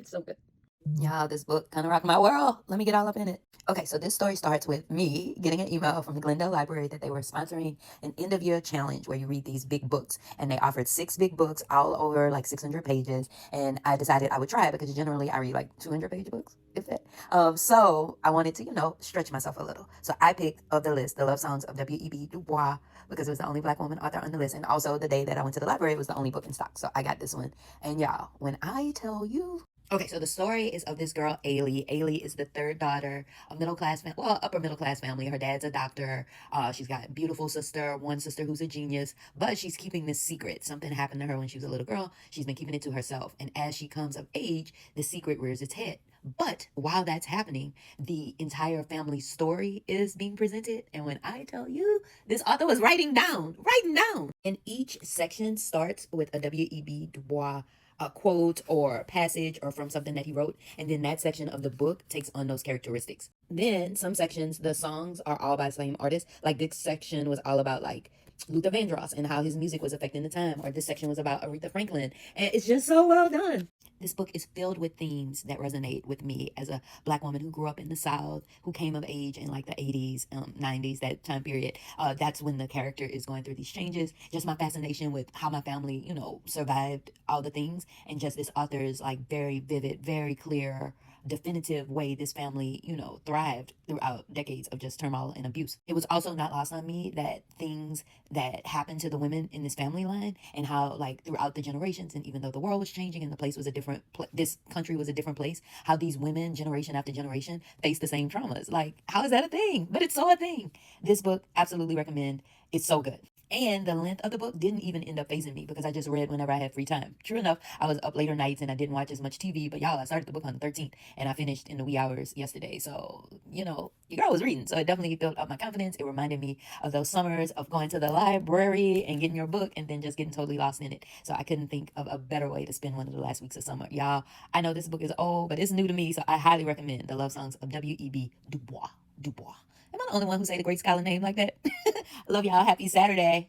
So good. Yeah, this book kind of rocked my world. Let me get all up in it. Okay, so this story starts with me getting an email from the Glendale Library that they were sponsoring an end of year challenge where you read these big books. And they offered six big books all over like 600 pages. And I decided I would try it because generally I read like 200-page books, if that. So I wanted to, stretch myself a little. So I picked of the list The Love Songs of W.E.B. Du Bois because it was the only Black woman author on the list. And also the day that I went to the library, it was the only book in stock. So I got this one. And y'all, when I tell you, okay, so the story is of this girl, Ailey. Ailey is the third daughter of upper middle class family. Her dad's a doctor. She's got a beautiful sister, one sister who's a genius, but she's keeping this secret. Something happened to her when she was a little girl. She's been keeping it to herself. And as she comes of age, the secret rears its head. But while that's happening, the entire family story is being presented. And when I tell you, this author was writing down. And each section starts with a W.E.B. Du Bois a quote or passage or from something that he wrote, and then that section of the book takes on those characteristics. Then some sections, the songs are all by the same artist. Like this section was all about like Luther Vandross and how his music was affecting the time, or this section was about Aretha Franklin, and it's just so well done. This book is filled with themes that resonate with me as a Black woman who grew up in the South, who came of age in like the 80s, 90s, that time period. That's when the character is going through these changes. Just my fascination with how my family, survived all the things, and just this author's like very vivid, very clear, definitive way this family, thrived throughout decades of just turmoil and abuse. It was also not lost on me that things that happened to the women in this family line and how like throughout the generations, and even though the world was changing and the place was a different this country was a different place, how these women generation after generation face the same traumas. Like, how is that a thing? But it's so a thing. This book, absolutely recommend. It's so good. And the length of the book didn't even end up phasing me because I just read whenever I had free time. True enough, I was up later nights and I didn't watch as much TV, but y'all, I started the book on the 13th and I finished in the wee hours yesterday. So, your girl was reading. So it definitely built up my confidence. It reminded me of those summers of going to the library and getting your book and then just getting totally lost in it. So I couldn't think of a better way to spend one of the last weeks of summer. Y'all, I know this book is old, but it's new to me. So I highly recommend The Love Songs of W.E.B. Du Bois. Am I the only one who say the great scholar name like that? Love y'all. Happy Saturday.